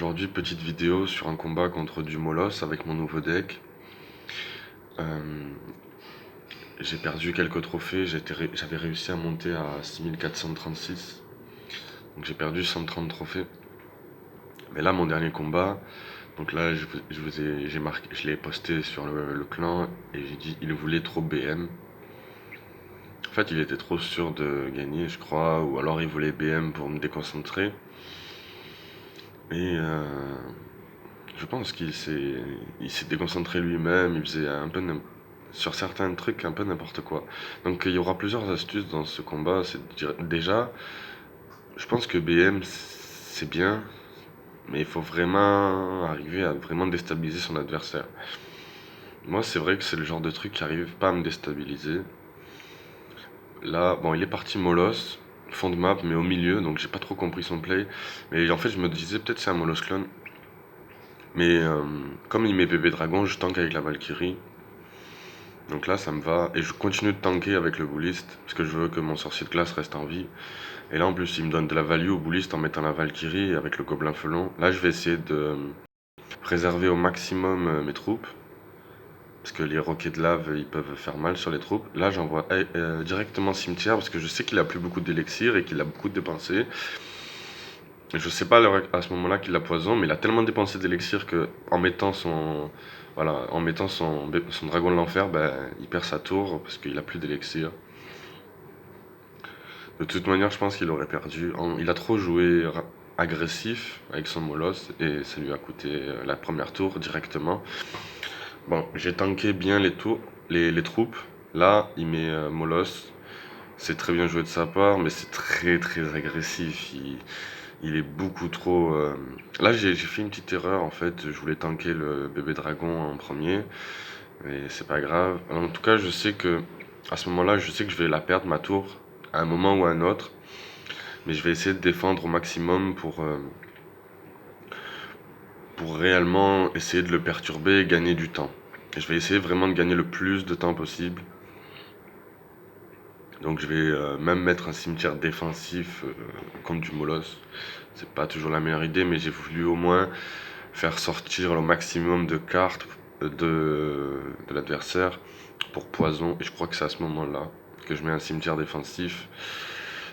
Aujourd'hui, petite vidéo sur un combat contre du Molos avec mon nouveau deck. Euh, j'ai perdu quelques trophées, j'avais réussi à monter à 6436. Donc j'ai perdu 130 trophées. Mais là, mon dernier combat, donc là, je l'ai posté sur le clan et j'ai dit il voulait trop BM. En fait, il était trop sûr de gagner, je crois, ou alors il voulait BM pour me déconcentrer. Et je pense qu'il s'est déconcentré lui-même, il faisait un peu sur certains trucs un peu n'importe quoi. Donc il y aura plusieurs astuces dans ce combat. Déjà, je pense que BM c'est bien, mais il faut vraiment arriver à vraiment déstabiliser son adversaire. Moi, c'est vrai que c'est le genre de truc qui arrive pas à me déstabiliser. Là, bon, il est parti Molos, fond de map, mais au milieu, donc j'ai pas trop compris son play. Mais en fait, je me disais peut-être c'est un Molos clone. Mais comme il met bébé dragon, je tank avec la Valkyrie. Donc là, ça me va. Et je continue de tanker avec le bouliste, parce que je veux que mon sorcier de glace reste en vie. Et là, en plus, il me donne de la value au bouliste en mettant la Valkyrie avec le gobelin felon. Là, je vais essayer de préserver au maximum mes troupes. Parce que les roquets de lave, ils peuvent faire mal sur les troupes. Là, j'envoie directement cimetière, parce que je sais qu'il a plus beaucoup d'élixir et qu'il a beaucoup dépensé. Je sais pas à ce moment-là qu'il a poison, mais il a tellement dépensé d'élixir que en mettant son dragon de l'enfer, ben, il perd sa tour parce qu'il a plus d'élixir. De toute manière, je pense qu'il aurait perdu. Il a trop joué agressif avec son Molos et ça lui a coûté la première tour directement. Bon, j'ai tanké bien les troupes. Là, il met Molos. C'est très bien joué de sa part, mais c'est très très agressif. Il est beaucoup trop. Là, j'ai fait une petite erreur en fait. Je voulais tanker le bébé dragon en premier, mais c'est pas grave. En tout cas, je sais que à ce moment-là, je sais que je vais la perdre ma tour à un moment ou à un autre, mais je vais essayer de défendre au maximum pour réellement essayer de le perturber et gagner du temps. Et je vais essayer vraiment de gagner le plus de temps possible. Donc je vais même mettre un cimetière défensif contre du Molos. C'est pas toujours la meilleure idée, mais j'ai voulu au moins faire sortir le maximum de cartes de l'adversaire pour poison. Et je crois que c'est à ce moment-là que je mets un cimetière défensif.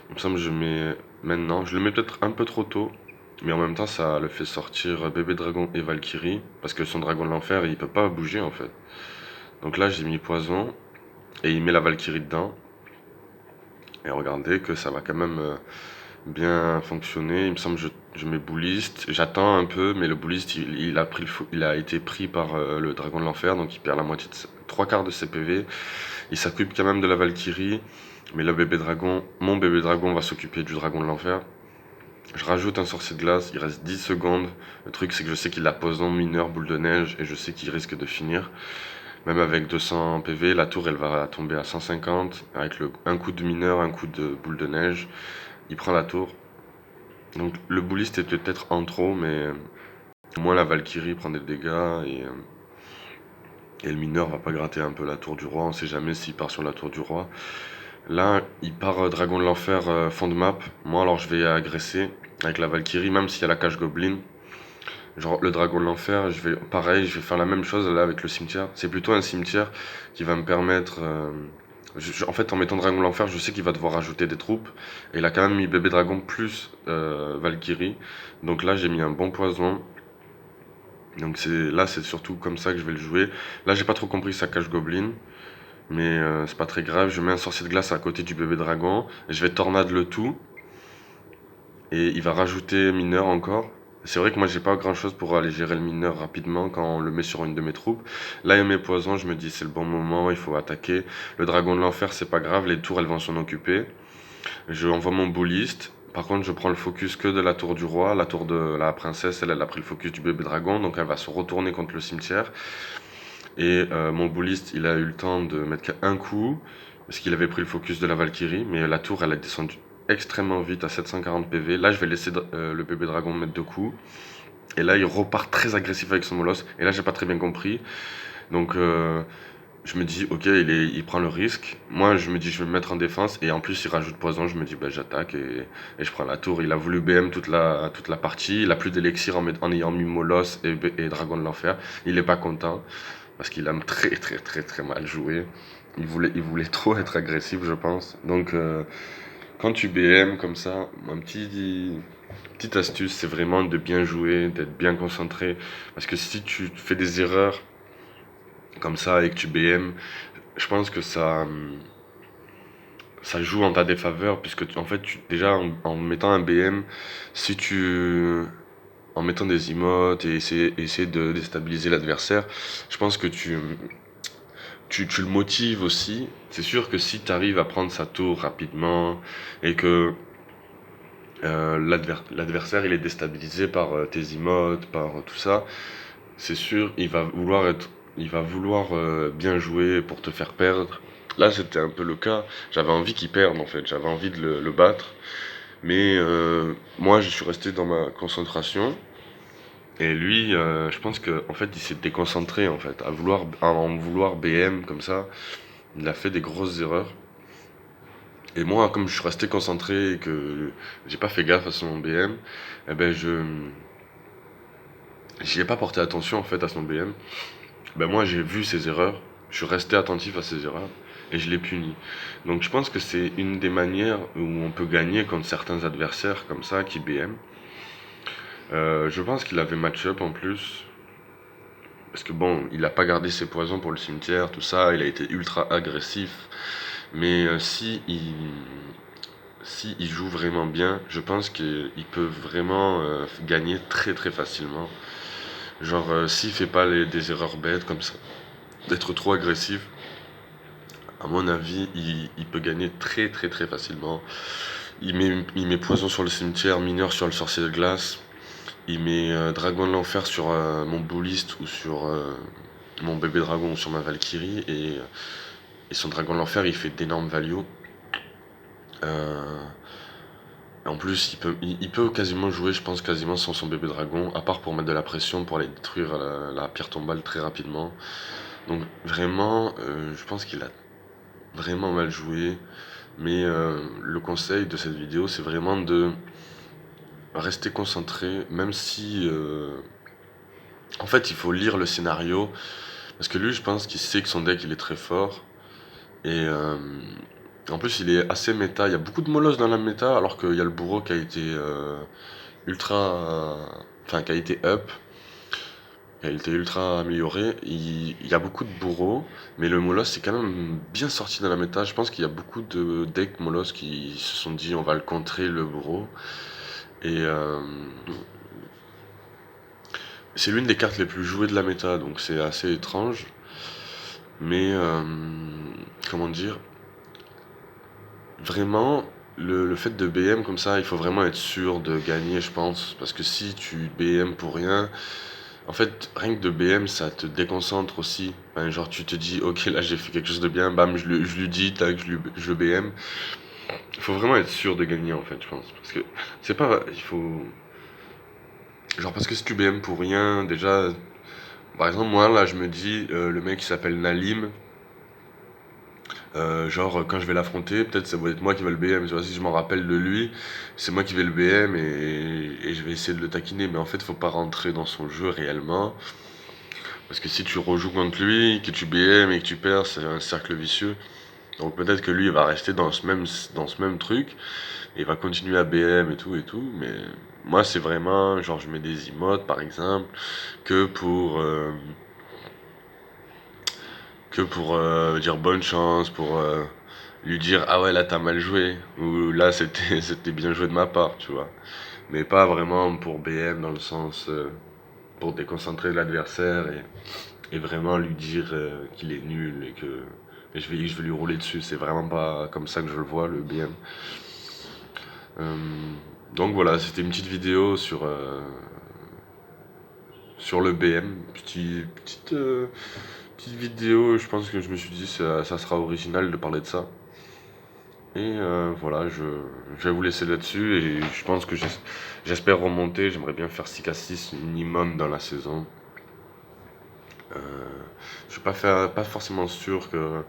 Il me semble que je mets maintenant. Je le mets peut-être un peu trop tôt, mais en même temps ça le fait sortir bébé dragon et Valkyrie. Parce que son dragon de l'enfer il peut pas bouger en fait. Donc là j'ai mis poison et il met la Valkyrie dedans. Et regardez que ça va quand même bien fonctionner. Il me semble que je mets bouliste. J'attends un peu, mais le bouliste il a été pris par le dragon de l'enfer, donc il perd la moitié de trois quarts de ses PV. Il s'occupe quand même de la Valkyrie, mais mon bébé dragon va s'occuper du dragon de l'enfer. Je rajoute un sorcier de glace, il reste 10 secondes. Le truc c'est que je sais qu'il a poison, mineur, boule de neige, et je sais qu'il risque de finir. Même avec 200 PV, la tour elle va tomber à 150. Avec un coup de mineur, un coup de boule de neige, il prend la tour. Donc le bouliste est peut-être en trop, mais au moins la Valkyrie prend des dégâts et le mineur va pas gratter un peu la tour du roi. On sait jamais s'il part sur la tour du roi. Là, il part dragon de l'enfer fond de map. Moi alors je vais agresser avec la Valkyrie, même s'il y a la cage Goblin. Genre le dragon de l'enfer, pareil, je vais faire la même chose là avec le cimetière. C'est plutôt un cimetière qui va me permettre. En fait, en mettant dragon de l'enfer, je sais qu'il va devoir rajouter des troupes. Et il a quand même mis bébé dragon plus Valkyrie. Donc là, j'ai mis un bon poison. Donc c'est surtout comme ça que je vais le jouer. Là, j'ai pas trop compris sa cage Goblin. Mais c'est pas très grave. Je mets un sorcier de glace à côté du bébé dragon. Et je vais tornade le tout. Et il va rajouter mineur encore. C'est vrai que moi j'ai pas grand chose pour aller gérer le mineur rapidement quand on le met sur une de mes troupes. Là il y a mes poisons, je me dis c'est le bon moment, il faut attaquer. Le dragon de l'enfer c'est pas grave, les tours elles vont s'en occuper. Je envoie mon bouliste. Par contre je prends le focus que de la tour du roi. La tour de la princesse elle a pris le focus du bébé dragon. Donc elle va se retourner contre le cimetière. Et mon bouliste il a eu le temps de mettre qu'un coup. Parce qu'il avait pris le focus de la Valkyrie. Mais la tour elle a descendu extrêmement vite à 740 PV. Là, je vais laisser le bébé dragon mettre deux coups. Et là, il repart très agressif avec son molosse. Et là, j'ai pas très bien compris. Donc, je me dis, ok, il prend le risque. Moi, je me dis, je vais me mettre en défense. Et en plus, il rajoute poison. Je me dis, bah, j'attaque et je prends la tour. Il a voulu BM toute la partie. Il a plus d'élixir en ayant mis Molos et Dragon de l'Enfer. Il est pas content parce qu'il a très, très, très, très mal joué. Il voulait trop être agressif, je pense. Donc, quand tu BM comme ça, petite astuce, c'est vraiment de bien jouer, d'être bien concentré. Parce que si tu fais des erreurs comme ça et que tu BM, je pense que ça joue en ta défaveur, puisque en fait, déjà en mettant un BM, si tu, en mettant des emotes et essayer de déstabiliser l'adversaire, je pense que tu le motives aussi. C'est sûr que si tu arrives à prendre sa tour rapidement et que l'adversaire il est déstabilisé par tes emotes, par tout ça, c'est sûr il va vouloir bien jouer pour te faire perdre. Là c'était un peu le cas, j'avais envie qu'il perde en fait, j'avais envie de le battre, mais moi je suis resté dans ma concentration. Et lui, je pense que en fait, il s'est déconcentré en fait, à en vouloir BM comme ça, il a fait des grosses erreurs. Et moi, comme je suis resté concentré et que j'ai pas fait gaffe à son BM, eh ben j'y ai pas porté attention en fait à son BM. Ben moi, j'ai vu ses erreurs, je suis resté attentif à ses erreurs et je l'ai puni. Donc je pense que c'est une des manières où on peut gagner contre certains adversaires comme ça qui BM. Je pense qu'il avait match-up en plus. Parce que bon, il a pas gardé ses poisons pour le cimetière, tout ça, il a été ultra agressif. Mais si il joue vraiment bien, je pense qu'il peut vraiment gagner très très facilement. Genre, s'il fait pas des erreurs bêtes comme ça, d'être trop agressif, à mon avis, il peut gagner très très très facilement. Il met poison sur le cimetière, mineur sur le sorcier de glace. Il met dragon de l'enfer sur mon bouliste ou sur mon bébé dragon ou sur ma Valkyrie. Et son dragon de l'enfer, il fait d'énormes values. Euh, En plus, il peut quasiment jouer, je pense, quasiment sans son bébé dragon, à part pour mettre de la pression pour aller détruire la pierre tombale très rapidement. Donc vraiment, je pense qu'il a vraiment mal joué. Mais le conseil de cette vidéo, c'est vraiment de rester concentré, même si... en fait, il faut lire le scénario, parce que lui, je pense qu'il sait que son deck, il est très fort. Et en plus, il est assez méta. Il y a beaucoup de molosses dans la méta, alors qu'il y a le bourreau qui a été enfin, qui a été up, qui a été ultra amélioré. Il y a beaucoup de bourreaux, mais le moloss, c'est quand même bien sorti dans la méta. Je pense qu'il y a beaucoup de decks moloss qui se sont dit on va le contrer, le bourreau. Et c'est l'une des cartes les plus jouées de la méta, donc c'est assez étrange. Mais comment dire, vraiment, le fait de BM comme ça, il faut vraiment être sûr de gagner, je pense. Parce que si tu BM pour rien, en fait, rien que de BM, ça te déconcentre aussi. Enfin, genre, tu te dis, ok, là j'ai fait quelque chose de bien, bam, je lui dis, tac, je le BM. Il faut vraiment être sûr de gagner, en fait, je pense. Parce que c'est pas. Il faut. Genre, parce que si tu BM pour rien, déjà. Par exemple, moi, là, je me dis, le mec qui s'appelle Nalim, genre, quand je vais l'affronter, peut-être ça va être moi qui vais le BM. Tu vois, si je m'en rappelle de lui, c'est moi qui vais le BM et je vais essayer de le taquiner. Mais en fait, faut pas rentrer dans son jeu réellement. Parce que si tu rejoues contre lui, que tu BM et que tu perds, c'est un cercle vicieux. Donc peut-être que lui, il va rester dans ce même truc. Et il va continuer à BM et tout. Mais moi, c'est vraiment, genre, je mets des emotes, par exemple, que pour... euh, que pour dire bonne chance, pour lui dire ah ouais là t'as mal joué ou là c'était bien joué de ma part, tu vois. Mais pas vraiment pour BM dans le sens pour déconcentrer l'adversaire et vraiment lui dire qu'il est nul et que je vais lui rouler dessus. C'est vraiment pas comme ça que je le vois le BM. Euh, donc voilà, c'était une petite vidéo sur le BM, petite vidéo, je pense que je me suis dit ça sera original de parler de ça. Et voilà, je vais vous laisser là-dessus et je pense que j'espère remonter, j'aimerais bien faire 6 à 6 minimum dans la saison. Euh, je suis pas forcément sûr que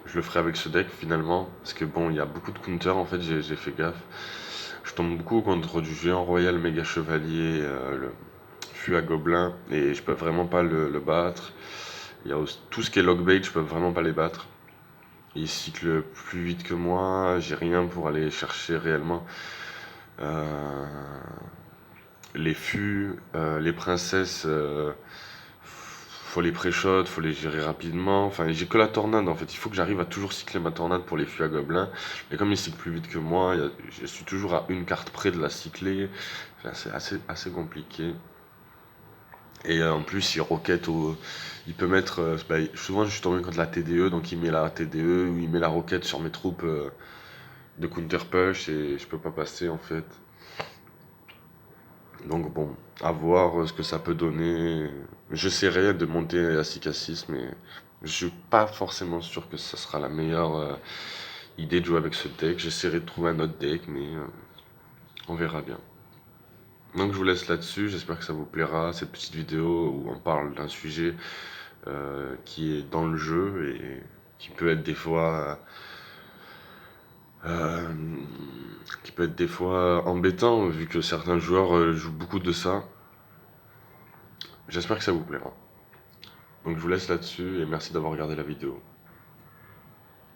je le ferai avec ce deck finalement, parce que bon, il y a beaucoup de counters en fait, j'ai fait gaffe. Je tombe beaucoup contre du géant royal méga chevalier, le fût à gobelin, et je peux vraiment pas le battre. Il y a aussi, tout ce qui est lockbait, je peux vraiment pas les battre. Ils cyclent plus vite que moi, j'ai rien pour aller chercher réellement. Euh, les fûts, les princesses, faut les pré-shot, faut les gérer rapidement. Enfin, j'ai que la tornade en fait. Il faut que j'arrive à toujours cycler ma tornade pour les fûts à gobelins. Mais comme ils cyclent plus vite que moi, je suis toujours à une carte près de la cycler. Enfin, c'est assez compliqué. Et en plus, il peut mettre. Souvent, je suis tombé contre la TDE, donc il met la TDE ou il met la roquette sur mes troupes de counter push et je peux pas passer en fait. Donc bon, à voir ce que ça peut donner. J'essaierai de monter à 6 mais je suis pas forcément sûr que ce sera la meilleure idée de jouer avec ce deck. J'essaierai de trouver un autre deck, mais on verra bien. Donc je vous laisse là-dessus, j'espère que ça vous plaira, cette petite vidéo où on parle d'un sujet qui est dans le jeu et qui peut être des fois euh, embêtant vu que certains joueurs jouent beaucoup de ça. J'espère que ça vous plaira. Donc je vous laisse là-dessus et merci d'avoir regardé la vidéo.